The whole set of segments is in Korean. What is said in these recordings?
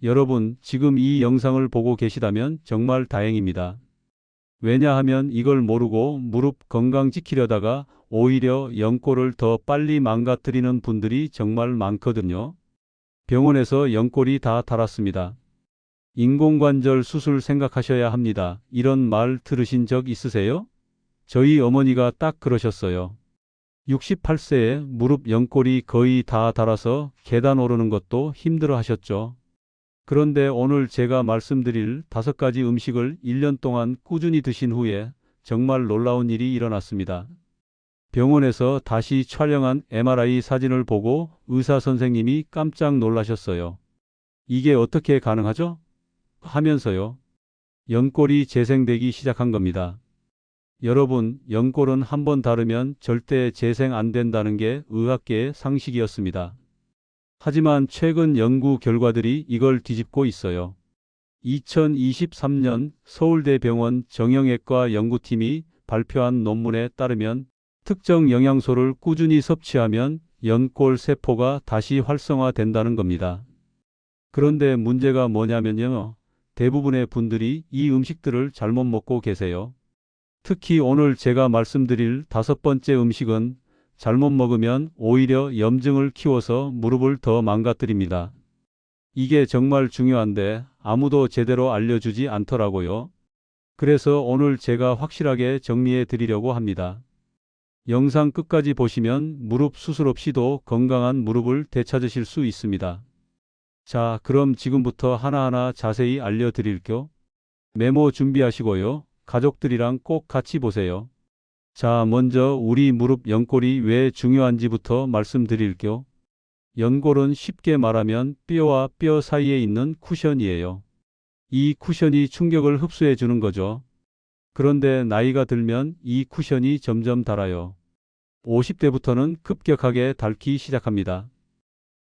여러분, 지금 이 영상을 보고 계시다면 정말 다행입니다. 왜냐하면 이걸 모르고 무릎 건강 지키려다가 오히려 연골을 더 빨리 망가뜨리는 분들이 정말 많거든요. 병원에서 연골이 다 닳았습니다. 인공관절 수술 생각하셔야 합니다. 이런 말 들으신 적 있으세요? 저희 어머니가 딱 그러셨어요. 68세에 무릎 연골이 거의 다 닳아서 계단 오르는 것도 힘들어 하셨죠. 그런데 오늘 제가 말씀드릴 5가지 음식을 1년 동안 꾸준히 드신 후에 정말 놀라운 일이 일어났습니다. 병원에서 다시 촬영한 MRI 사진을 보고 의사 선생님이 깜짝 놀라셨어요. 이게 어떻게 가능하죠? 하면서요. 연골이 재생되기 시작한 겁니다. 여러분, 연골은 한번 닳으면 절대 재생 안 된다는 게 의학계의 상식이었습니다. 하지만 최근 연구 결과들이 이걸 뒤집고 있어요. 2023년 서울대병원 정형외과 연구팀이 발표한 논문에 따르면 특정 영양소를 꾸준히 섭취하면 연골 세포가 다시 활성화된다는 겁니다. 그런데 문제가 뭐냐면요. 대부분의 분들이 이 음식들을 잘못 먹고 계세요. 특히 오늘 제가 말씀드릴 5번째 음식은 잘못 먹으면 오히려 염증을 키워서 무릎을 더 망가뜨립니다. 이게 정말 중요한데 아무도 제대로 알려주지 않더라고요. 그래서 오늘 제가 확실하게 정리해 드리려고 합니다. 영상 끝까지 보시면 무릎 수술 없이도 건강한 무릎을 되찾으실 수 있습니다. 자, 그럼 지금부터 하나하나 자세히 알려드릴게요. 메모 준비하시고요. 가족들이랑 꼭 같이 보세요. 자, 먼저 우리 무릎 연골이 왜 중요한지부터 말씀드릴게요. 연골은 쉽게 말하면 뼈와 뼈 사이에 있는 쿠션이에요. 이 쿠션이 충격을 흡수해 주는 거죠. 그런데 나이가 들면 이 쿠션이 점점 닳아요. 50대부터는 급격하게 닳기 시작합니다.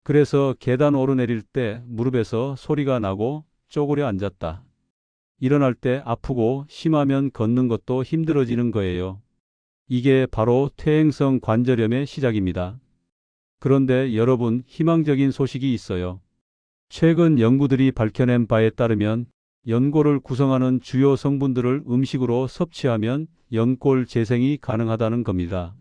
그래서 계단 오르내릴 때 무릎에서 소리가 나고 쪼그려 앉았다. 일어날 때 아프고 심하면 걷는 것도 힘들어지는 거예요. 이게 바로 퇴행성 관절염의 시작입니다. 그런데 여러분, 희망적인 소식이 있어요. 최근 연구들이 밝혀낸 바에 따르면 연골을 구성하는 주요 성분들을 음식으로 섭취하면 연골 재생이 가능하다는 겁니다.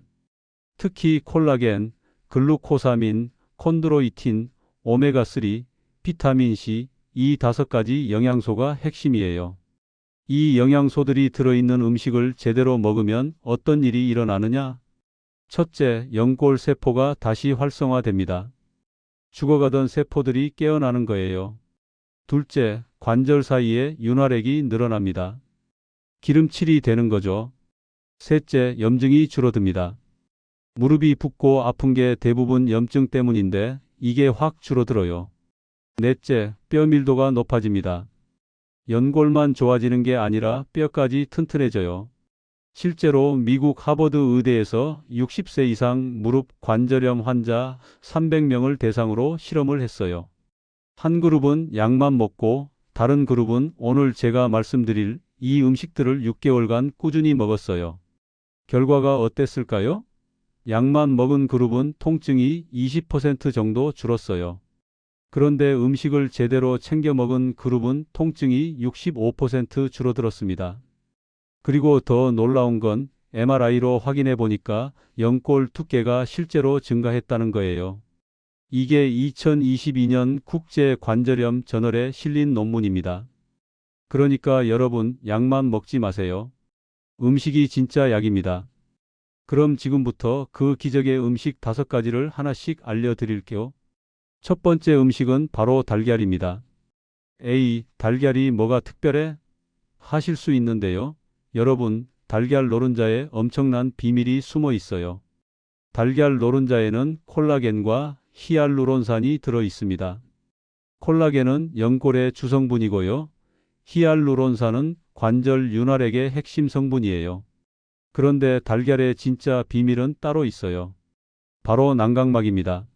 특히 콜라겐, 글루코사민, 콘드로이틴, 오메가3, 비타민C, 이 5가지 영양소가 핵심이에요. 이 영양소들이 들어있는 음식을 제대로 먹으면 어떤 일이 일어나느냐? 첫째, 연골 세포가 다시 활성화됩니다. 죽어가던 세포들이 깨어나는 거예요. 둘째, 관절 사이에 윤활액이 늘어납니다. 기름칠이 되는 거죠. 셋째, 염증이 줄어듭니다. 무릎이 붓고 아픈 게 대부분 염증 때문인데 이게 확 줄어들어요. 넷째, 뼈 밀도가 높아집니다. 연골만 좋아지는 게 아니라 뼈까지 튼튼해져요. 실제로 미국 하버드 의대에서 60세 이상 무릎 관절염 환자 300명을 대상으로 실험을 했어요. 한 그룹은 약만 먹고 다른 그룹은 오늘 제가 말씀드릴 이 음식들을 6개월간 꾸준히 먹었어요. 결과가 어땠을까요? 약만 먹은 그룹은 통증이 20% 정도 줄었어요. 그런데 음식을 제대로 챙겨 먹은 그룹은 통증이 65% 줄어들었습니다. 그리고 더 놀라운 건 MRI로 확인해 보니까 연골 두께가 실제로 증가했다는 거예요. 이게 2022년 국제관절염 저널에 실린 논문입니다. 그러니까 여러분, 약만 먹지 마세요. 음식이 진짜 약입니다. 그럼 지금부터 그 기적의 음식 5가지를 하나씩 알려드릴게요. 첫 번째 음식은 바로 달걀입니다. 에이, 달걀이 뭐가 특별해? 하실 수 있는데요. 여러분, 달걀 노른자에 엄청난 비밀이 숨어 있어요. 달걀 노른자에는 콜라겐과 히알루론산이 들어 있습니다. 콜라겐은 연골의 주성분이고요. 히알루론산은 관절 윤활액의 핵심 성분이에요. 그런데 달걀의 진짜 비밀은 따로 있어요. 바로 난각막입니다.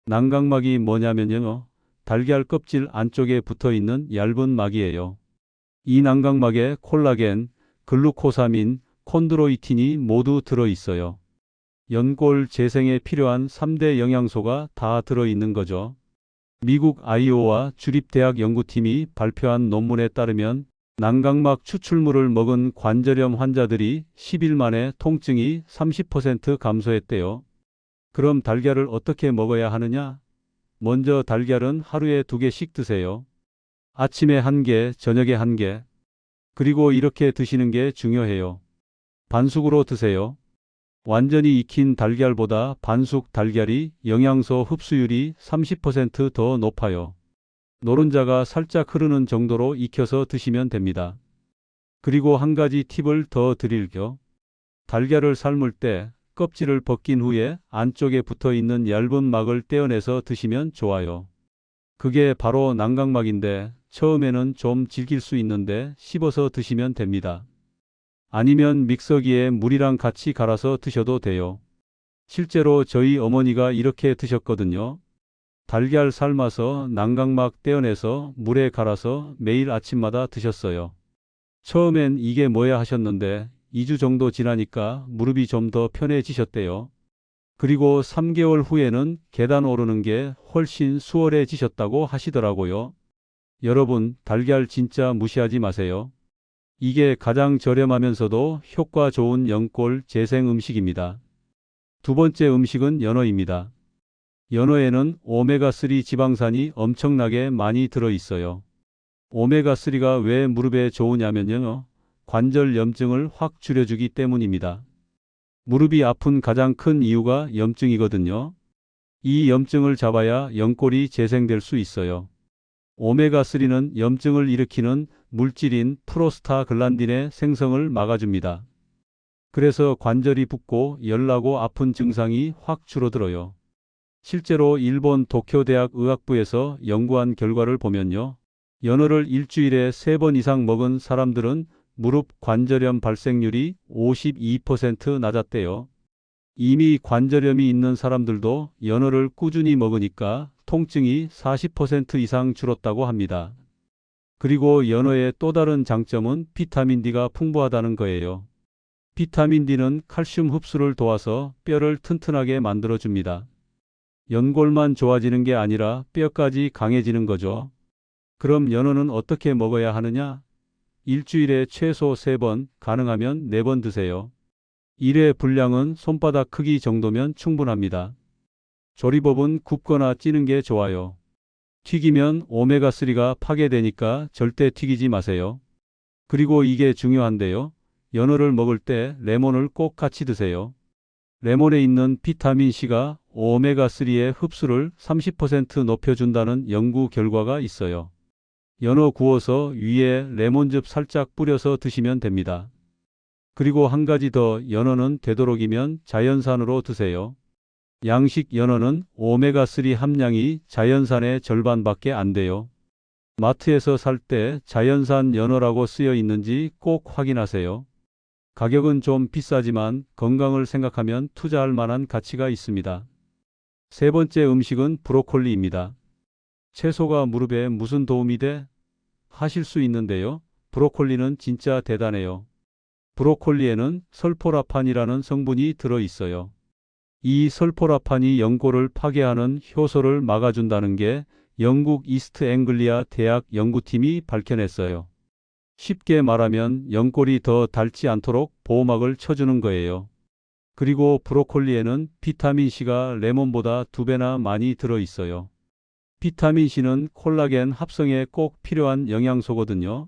난각막이 뭐냐면요. 달걀 껍질 안쪽에 붙어 있는 얇은 막이에요. 이 난각막에 콜라겐, 글루코사민, 콘드로이틴이 모두 들어 있어요. 연골 재생에 필요한 3대 영양소가 다 들어 있는 거죠. 미국 아이오와 주립대학 연구팀이 발표한 논문에 따르면 난각막 추출물을 먹은 관절염 환자들이 10일 만에 통증이 30% 감소했대요. 그럼 달걀을 어떻게 먹어야 하느냐? 먼저 달걀은 하루에 2개씩 드세요. 아침에 1개, 저녁에 1개. 그리고 이렇게 드시는 게 중요해요. 반숙으로 드세요. 완전히 익힌 달걀보다 반숙 달걀이 영양소 흡수율이 30% 더 높아요. 노른자가 살짝 흐르는 정도로 익혀서 드시면 됩니다. 그리고 한 가지 팁을 더 드릴게요. 달걀을 삶을 때 껍질을 벗긴 후에 안쪽에 붙어 있는 얇은 막을 떼어내서 드시면 좋아요. 그게 바로 난각막인데 처음에는 좀 질길 수 있는데 씹어서 드시면 됩니다. 아니면 믹서기에 물이랑 같이 갈아서 드셔도 돼요. 실제로 저희 어머니가 이렇게 드셨거든요. 달걀 삶아서 난각막 떼어내서 물에 갈아서 매일 아침마다 드셨어요. 처음엔 이게 뭐야 하셨는데 2주 정도 지나니까 무릎이 좀 더 편해지셨대요. 그리고 3개월 후에는 계단 오르는 게 훨씬 수월해지셨다고 하시더라고요. 여러분, 달걀 진짜 무시하지 마세요. 이게 가장 저렴하면서도 효과 좋은 연골 재생 음식입니다. 두 번째 음식은 연어입니다. 연어에는 오메가3 지방산이 엄청나게 많이 들어 있어요. 오메가3가 왜 무릎에 좋으냐면요. 관절 염증을 확 줄여주기 때문입니다. 무릎이 아픈 가장 큰 이유가 염증이거든요. 이 염증을 잡아야 연골이 재생될 수 있어요. 오메가3는 염증을 일으키는 물질인 프로스타글란딘의 생성을 막아줍니다. 그래서 관절이 붓고 열나고 아픈 증상이 확 줄어들어요. 실제로 일본 도쿄대학 의학부에서 연구한 결과를 보면요. 연어를 일주일에 3번 이상 먹은 사람들은 무릎 관절염 발생률이 52% 낮았대요. 이미 관절염이 있는 사람들도 연어를 꾸준히 먹으니까 통증이 40% 이상 줄었다고 합니다. 그리고 연어의 또 다른 장점은 비타민 D가 풍부하다는 거예요. 비타민 D는 칼슘 흡수를 도와서 뼈를 튼튼하게 만들어줍니다. 연골만 좋아지는 게 아니라 뼈까지 강해지는 거죠. 그럼 연어는 어떻게 먹어야 하느냐? 일주일에 최소 3번, 가능하면 4번 드세요. 1회 분량은 손바닥 크기 정도면 충분합니다. 조리법은 굽거나 찌는 게 좋아요. 튀기면 오메가3가 파괴되니까 절대 튀기지 마세요. 그리고 이게 중요한데요. 연어를 먹을 때 레몬을 꼭 같이 드세요. 레몬에 있는 비타민C가 오메가3의 흡수를 30% 높여준다는 연구 결과가 있어요. 연어 구워서 위에 레몬즙 살짝 뿌려서 드시면 됩니다. 그리고 한 가지 더, 연어는 되도록이면 자연산으로 드세요. 양식 연어는 오메가3 함량이 자연산의 절반밖에 안 돼요. 마트에서 살 때 자연산 연어라고 쓰여 있는지 꼭 확인하세요. 가격은 좀 비싸지만 건강을 생각하면 투자할 만한 가치가 있습니다. 세 번째 음식은 브로콜리입니다. 채소가 무릎에 무슨 도움이 돼? 하실 수 있는데요. 브로콜리는 진짜 대단해요. 브로콜리에는 설포라판이라는 성분이 들어 있어요. 이 설포라판이 연골을 파괴하는 효소를 막아준다는 게 영국 이스트 앵글리아 대학 연구팀이 밝혀냈어요. 쉽게 말하면 연골이 더 닳지 않도록 보호막을 쳐주는 거예요. 그리고 브로콜리에는 비타민C가 레몬보다 2배나 많이 들어 있어요. 비타민C는 콜라겐 합성에 꼭 필요한 영양소거든요.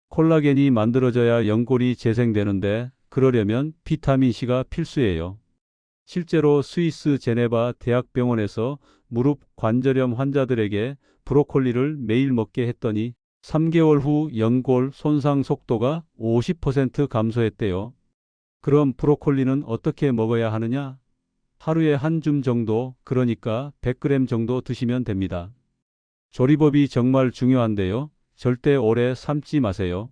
콜라겐이 만들어져야 연골이 재생되는데 그러려면 비타민C가 필수예요. 실제로 스위스 제네바 대학병원에서 무릎 관절염 환자들에게 브로콜리를 매일 먹게 했더니 3개월 후 연골 손상 속도가 50% 감소했대요. 그럼 브로콜리는 어떻게 먹어야 하느냐? 하루에 한 줌 정도, 그러니까 100g 정도 드시면 됩니다. 조리법이 정말 중요한데요. 절대 오래 삶지 마세요.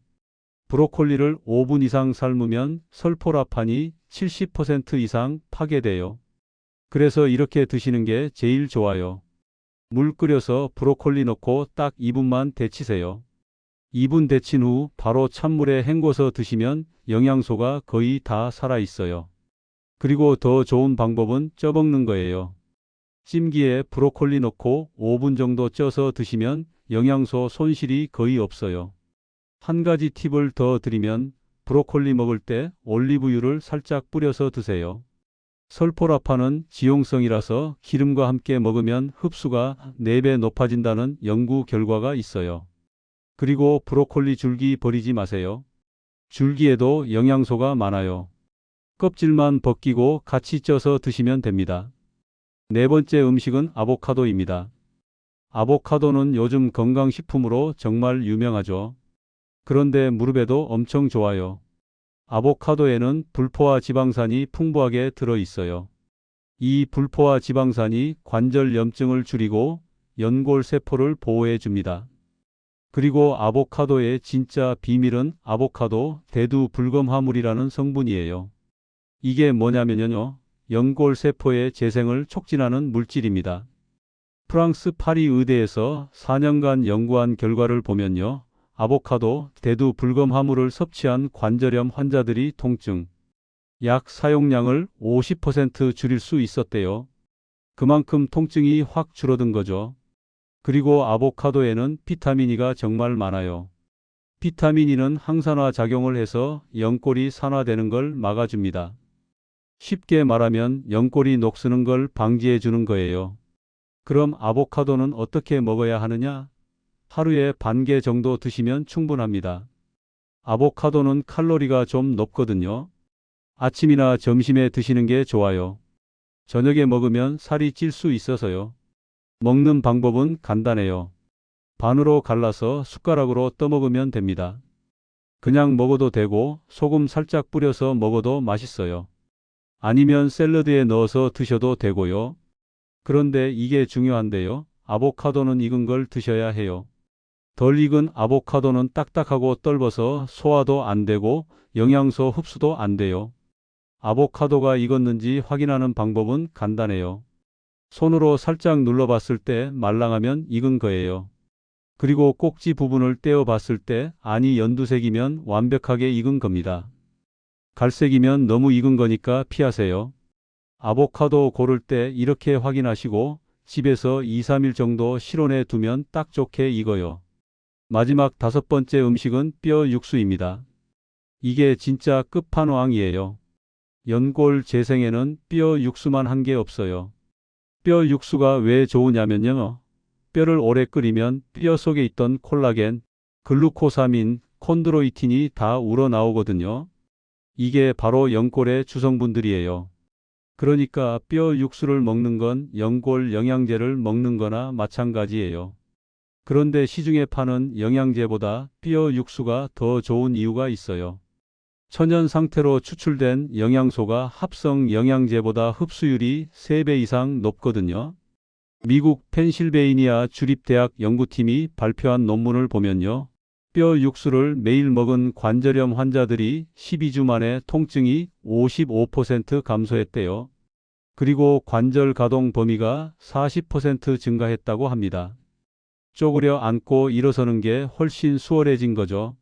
브로콜리를 5분 이상 삶으면 설포라판이 70% 이상 파괴돼요. 그래서 이렇게 드시는 게 제일 좋아요. 물 끓여서 브로콜리 넣고 딱 2분만 데치세요. 2분 데친 후 바로 찬물에 헹궈서 드시면 영양소가 거의 다 살아있어요. 그리고 더 좋은 방법은 쪄먹는 거예요. 찜기에 브로콜리 넣고 5분 정도 쪄서 드시면 영양소 손실이 거의 없어요. 한 가지 팁을 더 드리면 브로콜리 먹을 때 올리브유를 살짝 뿌려서 드세요. 설포라판은 지용성이라서 기름과 함께 먹으면 흡수가 4배 높아진다는 연구 결과가 있어요. 그리고 브로콜리 줄기 버리지 마세요. 줄기에도 영양소가 많아요. 껍질만 벗기고 같이 쪄서 드시면 됩니다. 네 번째 음식은 아보카도입니다. 아보카도는 요즘 건강식품으로 정말 유명하죠. 그런데 무릎에도 엄청 좋아요. 아보카도에는 불포화 지방산이 풍부하게 들어 있어요. 이 불포화 지방산이 관절 염증을 줄이고 연골 세포를 보호해 줍니다. 그리고 아보카도의 진짜 비밀은 아보카도 대두불검화물이라는 성분이에요. 이게 뭐냐면요. 연골 세포의 재생을 촉진하는 물질입니다. 프랑스 파리 의대에서 4년간 연구한 결과를 보면요. 아보카도 대두불검화물을 섭취한 관절염 환자들이 통증, 약 사용량을 50% 줄일 수 있었대요. 그만큼 통증이 확 줄어든 거죠. 그리고 아보카도에는 비타민 E가 정말 많아요. 비타민 E는 항산화 작용을 해서 연골이 산화되는 걸 막아줍니다. 쉽게 말하면 연골이 녹슬는 걸 방지해 주는 거예요. 그럼 아보카도는 어떻게 먹어야 하느냐? 하루에 반 개 정도 드시면 충분합니다. 아보카도는 칼로리가 좀 높거든요. 아침이나 점심에 드시는 게 좋아요. 저녁에 먹으면 살이 찔 수 있어서요. 먹는 방법은 간단해요. 반으로 갈라서 숟가락으로 떠먹으면 됩니다. 그냥 먹어도 되고 소금 살짝 뿌려서 먹어도 맛있어요. 아니면 샐러드에 넣어서 드셔도 되고요. 그런데 이게 중요한데요. 아보카도는 익은 걸 드셔야 해요. 덜 익은 아보카도는 딱딱하고 떫어서 소화도 안 되고 영양소 흡수도 안 돼요. 아보카도가 익었는지 확인하는 방법은 간단해요. 손으로 살짝 눌러봤을 때 말랑하면 익은 거예요. 그리고 꼭지 부분을 떼어 봤을 때 안이 연두색이면 완벽하게 익은 겁니다. 갈색이면 너무 익은 거니까 피하세요. 아보카도 고를 때 이렇게 확인하시고 집에서 2, 3일 정도 실온에 두면 딱 좋게 익어요. 마지막 5번째 음식은 뼈 육수입니다. 이게 진짜 끝판왕이에요. 연골 재생에는 뼈 육수만 한 게 없어요. 뼈 육수가 왜 좋으냐면요. 뼈를 오래 끓이면 뼈 속에 있던 콜라겐, 글루코사민, 콘드로이틴이 다 우러나오거든요. 이게 바로 연골의 주성분들이에요. 그러니까 뼈 육수를 먹는 건 연골 영양제를 먹는 거나 마찬가지예요. 그런데 시중에 파는 영양제보다 뼈 육수가 더 좋은 이유가 있어요. 천연 상태로 추출된 영양소가 합성 영양제보다 흡수율이 3배 이상 높거든요. 미국 펜실베이니아 주립대학 연구팀이 발표한 논문을 보면요. 뼈 육수를 매일 먹은 관절염 환자들이 12주 만에 통증이 55% 감소했대요. 그리고 관절 가동 범위가 40% 증가했다고 합니다. 쪼그려 앉고 일어서는 게 훨씬 수월해진 거죠.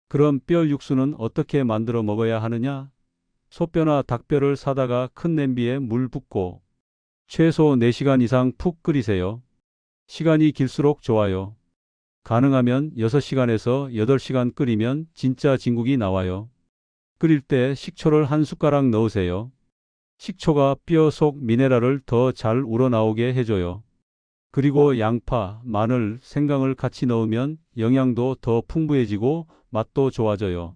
그럼 뼈 육수는 어떻게 만들어 먹어야 하느냐? 소뼈나 닭뼈를 사다가 큰 냄비에 물 붓고 최소 4시간 이상 푹 끓이세요. 시간이 길수록 좋아요. 가능하면 6시간에서 8시간 끓이면 진짜 진국이 나와요. 끓일 때 식초를 한 숟가락 넣으세요. 식초가 뼈 속 미네랄을 더 잘 우러나오게 해줘요. 그리고 양파, 마늘, 생강을 같이 넣으면 영양도 더 풍부해지고 맛도 좋아져요.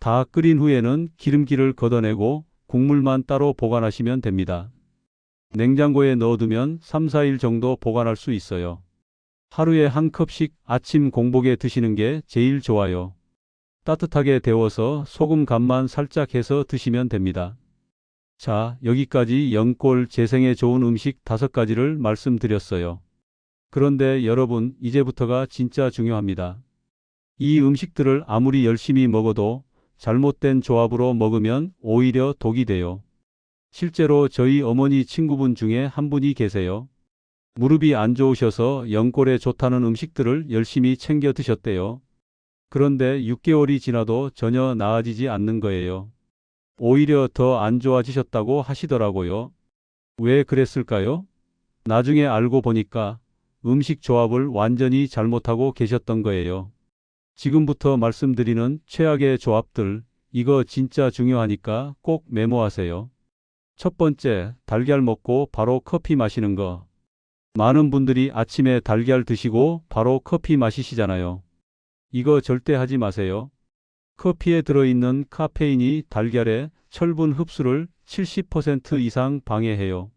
다 끓인 후에는 기름기를 걷어내고 국물만 따로 보관하시면 됩니다. 냉장고에 넣어두면 3, 4일 정도 보관할 수 있어요. 하루에 한 컵씩 아침 공복에 드시는 게 제일 좋아요. 따뜻하게 데워서 소금 간만 살짝 해서 드시면 됩니다. 자, 여기까지 연골 재생에 좋은 음식 5가지를 말씀드렸어요. 그런데 여러분, 이제부터가 진짜 중요합니다. 이 음식들을 아무리 열심히 먹어도 잘못된 조합으로 먹으면 오히려 독이 돼요. 실제로 저희 어머니 친구분 중에 한 분이 계세요. 무릎이 안 좋으셔서 연골에 좋다는 음식들을 열심히 챙겨 드셨대요. 그런데 6개월이 지나도 전혀 나아지지 않는 거예요. 오히려 더 안 좋아지셨다고 하시더라고요. 왜 그랬을까요? 나중에 알고 보니까 음식 조합을 완전히 잘못하고 계셨던 거예요. 지금부터 말씀드리는 최악의 조합들, 이거 진짜 중요하니까 꼭 메모하세요. 첫 번째, 달걀 먹고 바로 커피 마시는 거. 많은 분들이 아침에 달걀 드시고 바로 커피 마시시잖아요. 이거 절대 하지 마세요. 커피에 들어있는 카페인이 달걀의 철분 흡수를 70% 이상 방해해요.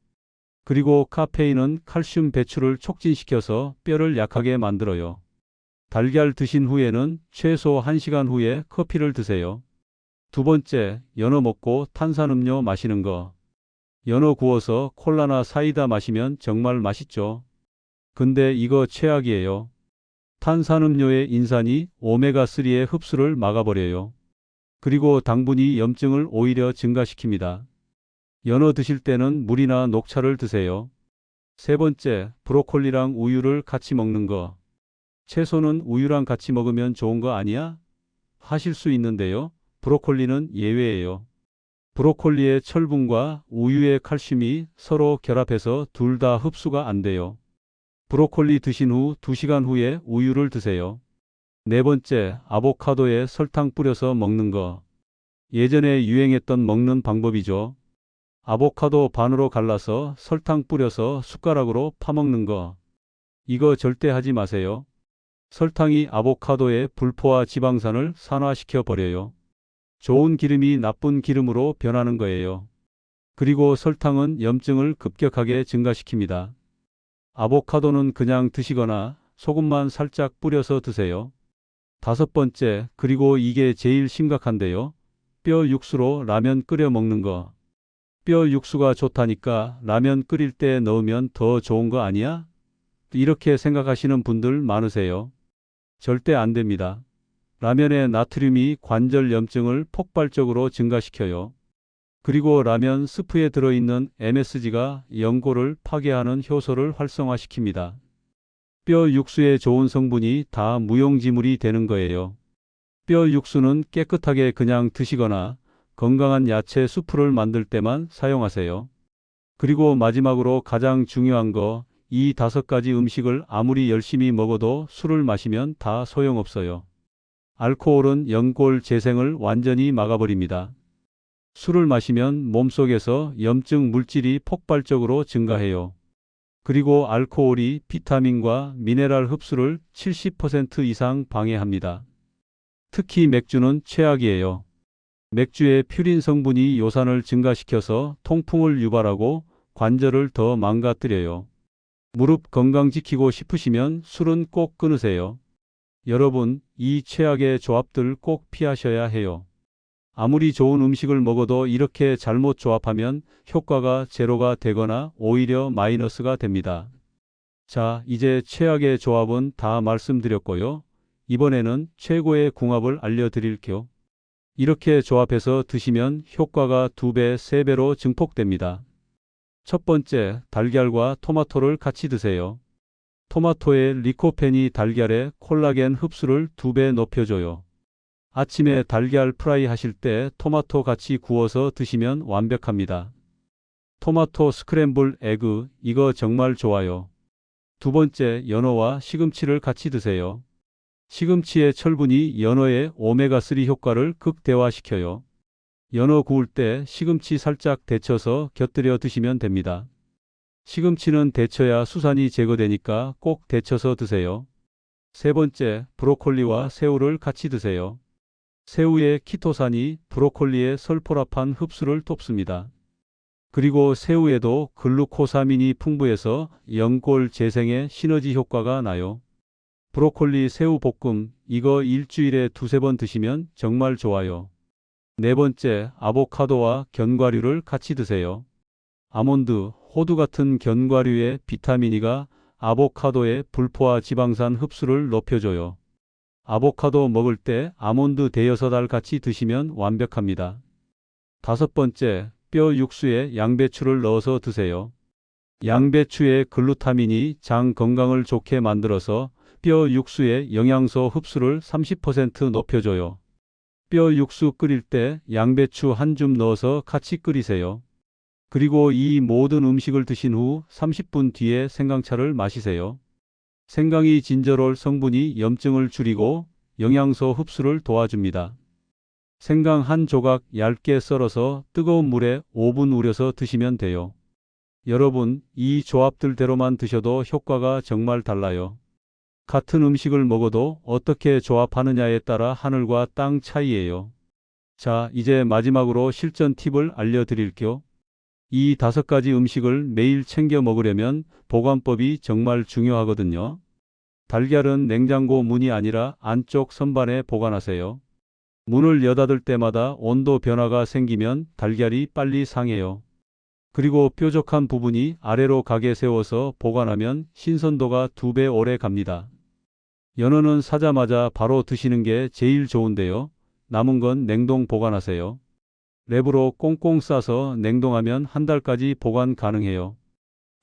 그리고 카페인은 칼슘 배출을 촉진시켜서 뼈를 약하게 만들어요. 달걀 드신 후에는 최소 1시간 후에 커피를 드세요. 두 번째, 연어 먹고 탄산음료 마시는 거. 연어 구워서 콜라나 사이다 마시면 정말 맛있죠. 근데 이거 최악이에요. 탄산음료의 인산이 오메가3의 흡수를 막아버려요. 그리고 당분이 염증을 오히려 증가시킵니다. 연어 드실 때는 물이나 녹차를 드세요. 세 번째, 브로콜리랑 우유를 같이 먹는 거. 채소는 우유랑 같이 먹으면 좋은 거 아니야? 하실 수 있는데요. 브로콜리는 예외예요. 브로콜리의 철분과 우유의 칼슘이 서로 결합해서 둘 다 흡수가 안 돼요. 브로콜리 드신 후 2시간 후에 우유를 드세요. 네 번째, 아보카도에 설탕 뿌려서 먹는 거. 예전에 유행했던 먹는 방법이죠. 아보카도 반으로 갈라서 설탕 뿌려서 숟가락으로 파먹는 거. 이거 절대 하지 마세요. 설탕이 아보카도의 불포화 지방산을 산화시켜 버려요. 좋은 기름이 나쁜 기름으로 변하는 거예요. 그리고 설탕은 염증을 급격하게 증가시킵니다. 아보카도는 그냥 드시거나 소금만 살짝 뿌려서 드세요. 다섯 번째, 그리고 이게 제일 심각한데요. 뼈 육수로 라면 끓여 먹는 거. 뼈 육수가 좋다니까 라면 끓일 때 넣으면 더 좋은 거 아니야? 이렇게 생각하시는 분들 많으세요. 절대 안 됩니다. 라면의 나트륨이 관절 염증을 폭발적으로 증가시켜요. 그리고 라면 스프에 들어있는 MSG가 연골을 파괴하는 효소를 활성화시킵니다. 뼈 육수에 좋은 성분이 다 무용지물이 되는 거예요. 뼈 육수는 깨끗하게 그냥 드시거나 건강한 야채 수프를 만들 때만 사용하세요. 그리고 마지막으로 가장 중요한 거, 이 5가지 음식을 아무리 열심히 먹어도 술을 마시면 다 소용없어요. 알코올은 연골 재생을 완전히 막아버립니다. 술을 마시면 몸속에서 염증 물질이 폭발적으로 증가해요. 그리고 알코올이 비타민과 미네랄 흡수를 70% 이상 방해합니다. 특히 맥주는 최악이에요. 맥주의 퓨린 성분이 요산을 증가시켜서 통풍을 유발하고 관절을 더 망가뜨려요. 무릎 건강 지키고 싶으시면 술은 꼭 끊으세요. 여러분, 이 최악의 조합들 꼭 피하셔야 해요. 아무리 좋은 음식을 먹어도 이렇게 잘못 조합하면 효과가 제로가 되거나 오히려 마이너스가 됩니다. 자, 이제 최악의 조합은 다 말씀드렸고요. 이번에는 최고의 궁합을 알려드릴게요. 이렇게 조합해서 드시면 효과가 2배, 3배로 증폭됩니다. 첫 번째, 달걀과 토마토를 같이 드세요. 토마토의 리코펜이 달걀의 콜라겐 흡수를 2배 높여줘요. 아침에 달걀 프라이 하실 때 토마토 같이 구워서 드시면 완벽합니다. 토마토 스크램블 에그, 이거 정말 좋아요. 두 번째, 연어와 시금치를 같이 드세요. 시금치의 철분이 연어의 오메가3 효과를 극대화시켜요. 연어 구울 때 시금치 살짝 데쳐서 곁들여 드시면 됩니다. 시금치는 데쳐야 수산이 제거되니까 꼭 데쳐서 드세요. 세 번째, 브로콜리와 새우를 같이 드세요. 새우의 키토산이 브로콜리의 설포라판 흡수를 돕습니다. 그리고 새우에도 글루코사민이 풍부해서 연골 재생에 시너지 효과가 나요. 브로콜리 새우 볶음, 이거 일주일에 2~3번 드시면 정말 좋아요. 네 번째, 아보카도와 견과류를 같이 드세요. 아몬드, 호두 같은 견과류의 비타민 E가 아보카도의 불포화 지방산 흡수를 높여줘요. 아보카도 먹을 때 아몬드 5~6알 같이 드시면 완벽합니다. 다섯 번째, 뼈 육수에 양배추를 넣어서 드세요. 양배추의 글루타민이 장 건강을 좋게 만들어서 뼈 육수의 영양소 흡수를 30% 높여줘요. 뼈 육수 끓일 때 양배추 한 줌 넣어서 같이 끓이세요. 그리고 이 모든 음식을 드신 후 30분 뒤에 생강차를 마시세요. 생강이 진저롤 성분이 염증을 줄이고 영양소 흡수를 도와줍니다. 생강 한 조각 얇게 썰어서 뜨거운 물에 5분 우려서 드시면 돼요. 여러분, 이 조합들대로만 드셔도 효과가 정말 달라요. 같은 음식을 먹어도 어떻게 조합하느냐에 따라 하늘과 땅 차이예요. 자, 이제 마지막으로 실전 팁을 알려드릴게요. 이 5가지 음식을 매일 챙겨 먹으려면 보관법이 정말 중요하거든요. 달걀은 냉장고 문이 아니라 안쪽 선반에 보관하세요. 문을 여닫을 때마다 온도 변화가 생기면 달걀이 빨리 상해요. 그리고 뾰족한 부분이 아래로 가게 세워서 보관하면 신선도가 2배 오래 갑니다. 연어는 사자마자 바로 드시는 게 제일 좋은데요. 남은 건 냉동 보관하세요. 랩으로 꽁꽁 싸서 냉동하면 한 달까지 보관 가능해요.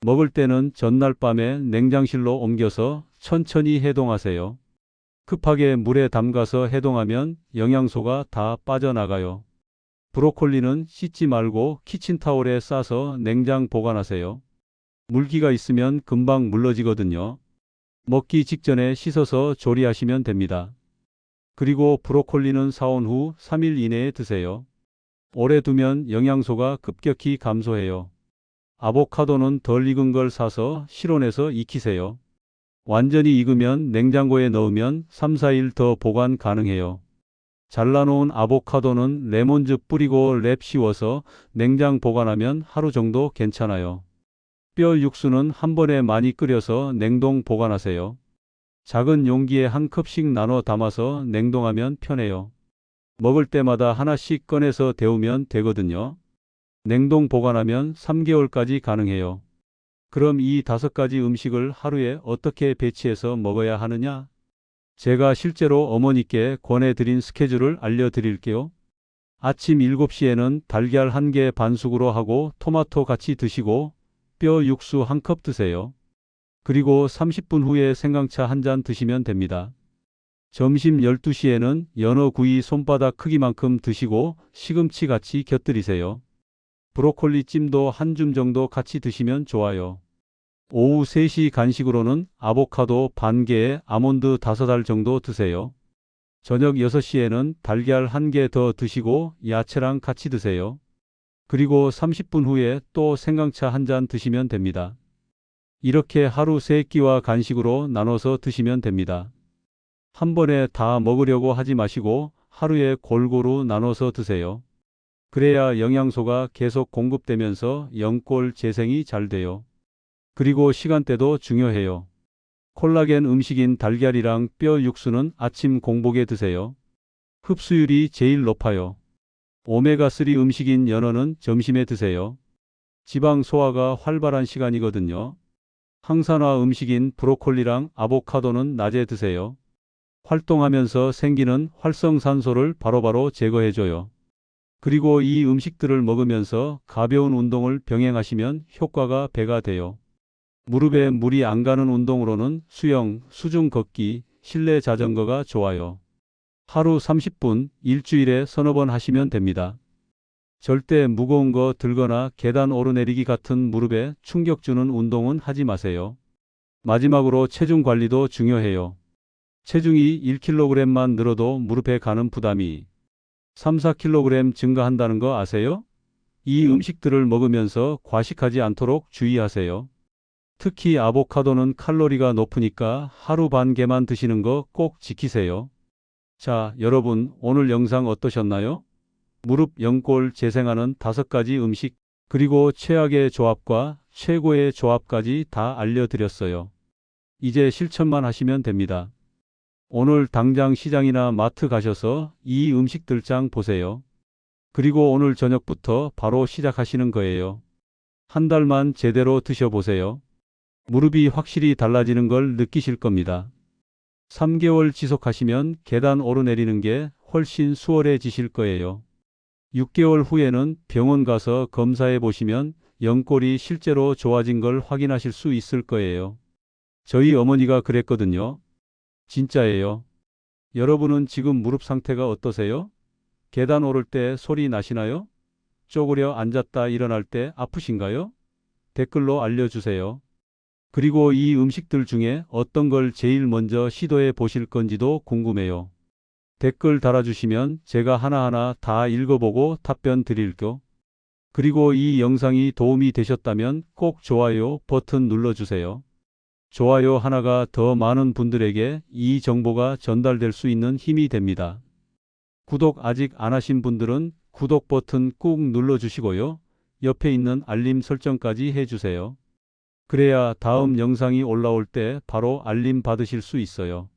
먹을 때는 전날 밤에 냉장실로 옮겨서 천천히 해동하세요. 급하게 물에 담가서 해동하면 영양소가 다 빠져나가요. 브로콜리는 씻지 말고 키친타올에 싸서 냉장 보관하세요. 물기가 있으면 금방 물러지거든요. 먹기 직전에 씻어서 조리하시면 됩니다. 그리고 브로콜리는 사온 후 3일 이내에 드세요. 오래 두면 영양소가 급격히 감소해요. 아보카도는 덜 익은 걸 사서 실온에서 익히세요. 완전히 익으면 냉장고에 넣으면 3, 4일 더 보관 가능해요. 잘라놓은 아보카도는 레몬즙 뿌리고 랩 씌워서 냉장 보관하면 하루 정도 괜찮아요. 뼈 육수는 한 번에 많이 끓여서 냉동 보관하세요. 작은 용기에 한 컵씩 나눠 담아서 냉동하면 편해요. 먹을 때마다 하나씩 꺼내서 데우면 되거든요. 냉동 보관하면 3개월까지 가능해요. 그럼 이 5가지 음식을 하루에 어떻게 배치해서 먹어야 하느냐? 제가 실제로 어머니께 권해드린 스케줄을 알려드릴게요. 아침 7시에는 달걀 1개 반숙으로 하고 토마토 같이 드시고 뼈 육수 1컵 드세요. 그리고 30분 후에 생강차 1잔 드시면 됩니다. 점심 12시에는 연어 구이 손바닥 크기만큼 드시고 시금치 같이 곁들이세요. 브로콜리 찜도 한 줌 정도 같이 드시면 좋아요. 오후 3시 간식으로는 아보카도 반 개에 아몬드 5알 정도 드세요. 저녁 6시에는 달걀 1개 더 드시고 야채랑 같이 드세요. 그리고 30분 후에 또 생강차 1잔 드시면 됩니다. 이렇게 하루 3끼와 간식으로 나눠서 드시면 됩니다. 한 번에 다 먹으려고 하지 마시고 하루에 골고루 나눠서 드세요. 그래야 영양소가 계속 공급되면서 연골 재생이 잘 돼요. 그리고 시간대도 중요해요. 콜라겐 음식인 달걀이랑 뼈 육수는 아침 공복에 드세요. 흡수율이 제일 높아요. 오메가3 음식인 연어는 점심에 드세요. 지방 소화가 활발한 시간이거든요. 항산화 음식인 브로콜리랑 아보카도는 낮에 드세요. 활동하면서 생기는 활성산소를 바로바로 제거해줘요. 그리고 이 음식들을 먹으면서 가벼운 운동을 병행하시면 효과가 배가 돼요. 무릎에 물이 안 가는 운동으로는 수영, 수중 걷기, 실내 자전거가 좋아요. 하루 30분, 일주일에 서너 번 하시면 됩니다. 절대 무거운 거 들거나 계단 오르내리기 같은 무릎에 충격 주는 운동은 하지 마세요. 마지막으로 체중 관리도 중요해요. 체중이 1kg만 늘어도 무릎에 가는 부담이 3, 4kg 증가한다는 거 아세요? 이 음식들을 먹으면서 과식하지 않도록 주의하세요. 특히 아보카도는 칼로리가 높으니까 하루 반 개만 드시는 거 꼭 지키세요. 자, 여러분, 오늘 영상 어떠셨나요? 무릎 연골 재생하는 5가지 음식, 그리고 최악의 조합과 최고의 조합까지 다 알려드렸어요. 이제 실천만 하시면 됩니다. 오늘 당장 시장이나 마트 가셔서 이 음식들장 보세요. 그리고 오늘 저녁부터 바로 시작하시는 거예요. 한 달만 제대로 드셔보세요. 무릎이 확실히 달라지는 걸 느끼실 겁니다. 3개월 지속하시면 계단 오르내리는 게 훨씬 수월해지실 거예요. 6개월 후에는 병원 가서 검사해 보시면 연골이 실제로 좋아진 걸 확인하실 수 있을 거예요. 저희 어머니가 그랬거든요. 진짜예요. 여러분은 지금 무릎 상태가 어떠세요? 계단 오를 때 소리 나시나요? 쪼그려 앉았다 일어날 때 아프신가요? 댓글로 알려주세요. 그리고 이 음식들 중에 어떤 걸 제일 먼저 시도해 보실 건지도 궁금해요. 댓글 달아주시면 제가 하나하나 다 읽어보고 답변 드릴게요. 그리고 이 영상이 도움이 되셨다면 꼭 좋아요 버튼 눌러주세요. 좋아요 하나가 더 많은 분들에게 이 정보가 전달될 수 있는 힘이 됩니다. 구독 아직 안 하신 분들은 구독 버튼 꾹 눌러주시고요. 옆에 있는 알림 설정까지 해주세요. 그래야 다음 영상이 올라올 때 바로 알림 받으실 수 있어요.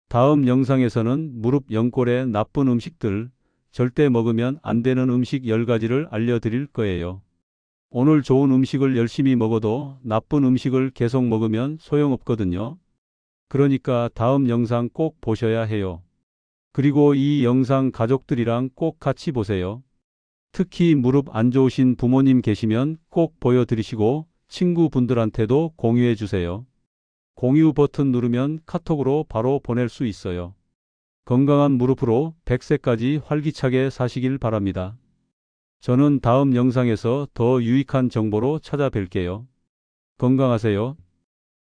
다음 영상에서는 무릎 연골에 나쁜 음식들, 절대 먹으면 안 되는 음식 10가지를 알려드릴 거예요. 오늘 좋은 음식을 열심히 먹어도 나쁜 음식을 계속 먹으면 소용없거든요. 그러니까 다음 영상 꼭 보셔야 해요. 그리고 이 영상 가족들이랑 꼭 같이 보세요. 특히 무릎 안 좋으신 부모님 계시면 꼭 보여드리시고 친구분들한테도 공유해 주세요. 공유 버튼 누르면 카톡으로 바로 보낼 수 있어요. 건강한 무릎으로 100세까지 활기차게 사시길 바랍니다. 저는 다음 영상에서 더 유익한 정보로 찾아뵐게요. 건강하세요.